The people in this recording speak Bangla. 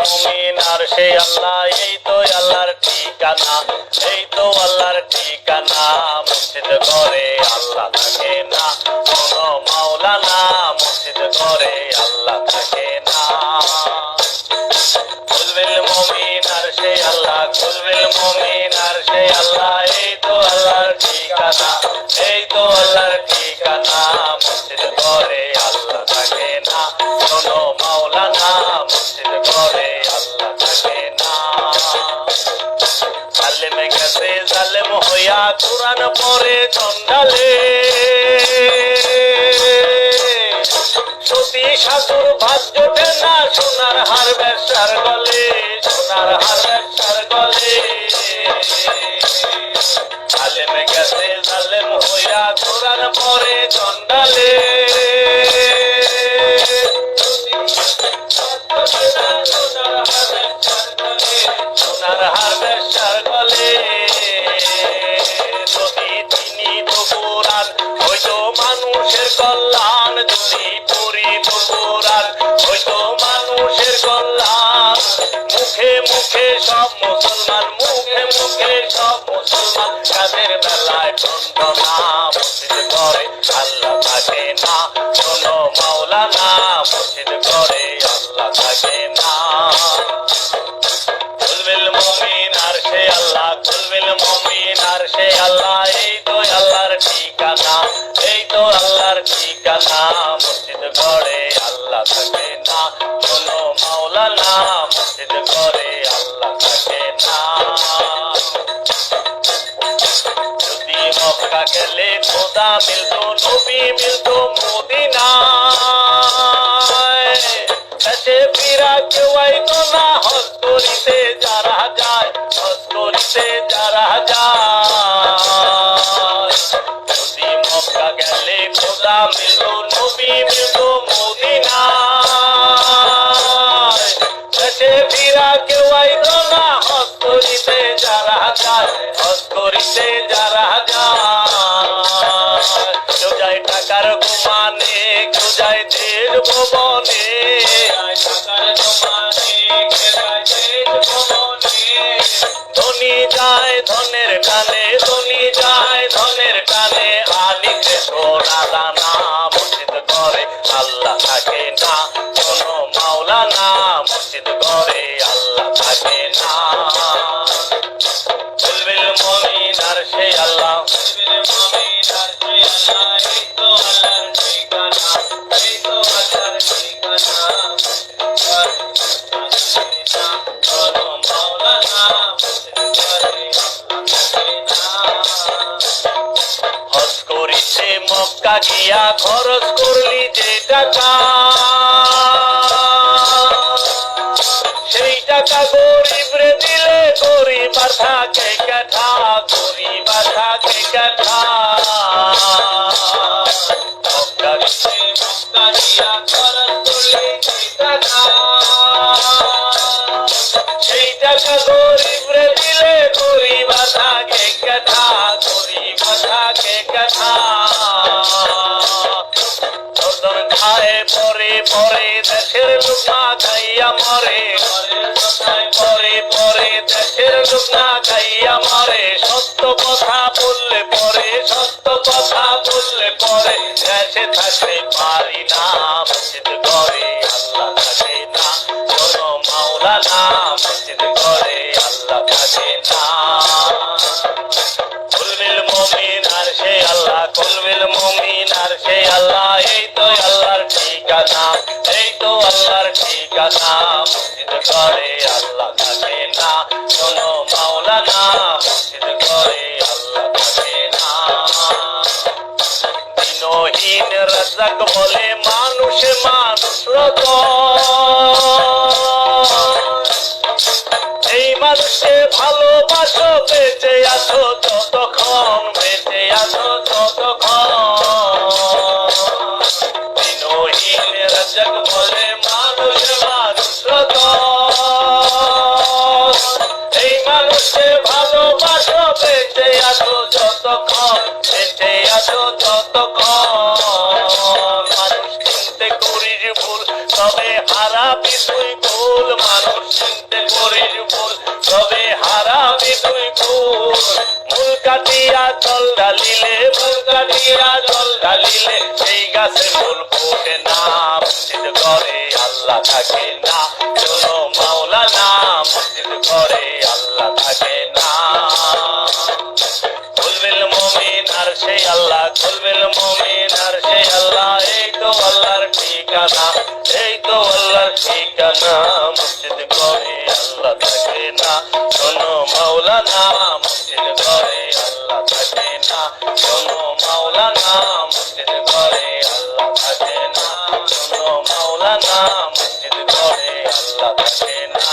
মুমিন আর সেই আল্লাহ, এই তো আল্লাহর ঠিকানা, এই তো আল্লাহর ঠিকানা। মসজিদ ঘরে আল্লাহ থাকে না, শোনো মাওলানা, মসজিদ ঘরে আল্লাহ থাকে না। কুলবিল মুমিন আর সেই আল্লাহ, কুলবিল মুমিন আর সেই আল্লাহ, এই তো আল্লাহর ঠিকানা, এই তো আল্লাহর ঠিকানা। মসজিদ ঘরে আল্লাহ থাকে না, শোনো মাওলানা, মসজিদ ঘরে আল্লাহ থাকে না। জালেমে গেছে জালেম হইয়া, কুরআন পড়ে চন্ডালে, সতী শাশুর ভাত জোটে না, সোনার হার বেশ্যার গলে, সোনার হার বেশ্যার গলে। জালেমে গেছে জালেম হইয়া, কুরআন পড়ে চন্ডালে, সোনার হার বেশ্যার গলে। যদি তিনি তো কুরআন হইতো মানুষের কল্যাণ, যদি পড়িত কুরআন হইতো মানুষের কল্যাণ। মুখে মুখে সব মুসলমান, মুখে মুখে সব মুসলমান, কাজের বেলায় টনটনা। মসজিদ ঘরে আল্লাহ থাকে না, শোনো মাওলানা, মসজিদ ঘরে আল্লাহ থাকে না। কুলবিল মুমিন আর সেই আল্লাহ, কুলবিল মুমিন আর সেই আল্লাহ, এই তো আল্লাহর ঠিকানা, এই তো আল্লাহর ঠিকানা। মসজিদ ঘরে আল্লাহ থাকে না, শোনো মাওলানা, মসজিদ ঘরে আল্লাহ থাকে না। যদি মক্কা গেলে খোদা মিলতো, নবী মিলতো মদিনায়, দেশে ফিরা কেউ আইতো না, হজ করিতে যারা যায়, হজ করিতে যারা যায়। যদি মক্কা গেলে খোদা মিলতো, নবী মিলতো মদিনায়, দেশে ফিরা কেউ আইতো না, হজ করিতে যারা যায়, হজ করিতে যারা যায়। কেউ যায় টাকার ঘুমানে, কেউ যায় দেশ ভবনে, ধনী যায় ধনের টানে, ধনী যায় ধনের টানে, আলিতে সোনা দানা। মসজিদ ঘরে আল্লাহ থাকে না, শোনো মাওলানা, মসজিদ ঘরে আল্লাহ থাকে না। কুলবিল মুমিন আর সেই আল্লাহ, কুলবিল মুমিন আর সেই আল্লাহ, এই তো আল্লাহর ঠিকানা, এই তো আল্লাহর ঠিকানা। শোনো মাওলানা, মসজিদ ঘরে আল্লাহ থাকে না। হজ করিতে মক্কা গিয়া খরচ করলি যে টাকা, সেই টাকা গরিব রে দিলে, গরিব থাকে কথা, গরিব থাকে কথা। মক্কা গিয়ে মক্কা গিয়া খরচ করলি যে টাকা, সেই টাকা গরিব রে দিলে, গরিব থাকে কথা, গরিব থাকে কথা। দর্দন খায় পরে পরে, দেশের লোক না খাইয়া মরে, পরে পরে দেশের লোক না খাইয়া মরে। সত্য কথা বললে পরে, সত্য কথা বললে পরে, দেশে থাকতে পারি না। মসজিদ ঘরে আল্লাহ থাকে না, শোনো মাওলানা, মসজিদ ঘরে আল্লাহ থাকে না। কুলবিল মুমিন আর সেই আল্লাহ, কুলবিল মুমিন আর সেই আল্লাহ, এই তো আল্লাহর ঠিকানা, এই তো আল্লাহর ঠিকানা। মসজিদ ঘরে আল্লাহ থাকে না, শোনো মাওলানা, মসজিদ ঘরে আল্লাহ থাকে না। দিনহীন রাজ্জাক বলে মানুষ মানুষ এই মানুষকে ভালোবাসো, বেঁচে আছো যতক্ষণ, বেঁচে আছো ততক্ষণ। দিনহীন রাজ্জাক বলে মানুষ মানুষ এই মানুষকে ভালোবাসো, বেঁচে আছো যতক্ষণ, বেঁচে আছো ততক্ষণ। মানুষ চিনতে করিস ভুল, তবে হারাবি তুই ভুল। মানুষ করিস ভুল তবে হারাবি তুই কুল মূল কাটিয়া জল ঢালিলে মূল কাটিয়া জল ঢালিলে সেই গাছে ফুল ফোটে না মসজিদ ঘরে আল্লাহ থাকে না শোনো মাওলানা মসজিদ ঘরে আল্লাহ থাকে না কুলবিল মুমিন আর সেই আল্লাহ কুলবিল মুমিন আর সেই আল্লাহ এই তো আল্লাহর ঠিকানা এই তো আল্লাহর ঠিকানা মসজিদ ঘরে আল্লাহ থাকে না শোনো মাওলানা মসজিদ ঘরে আল্লাহ থাকে না শোনো মাওলানা মসজিদ ঘরে আল্লাহ থাকে না শোনো মাওলানা মসজিদ ঘরে আল্লাহ থাকে না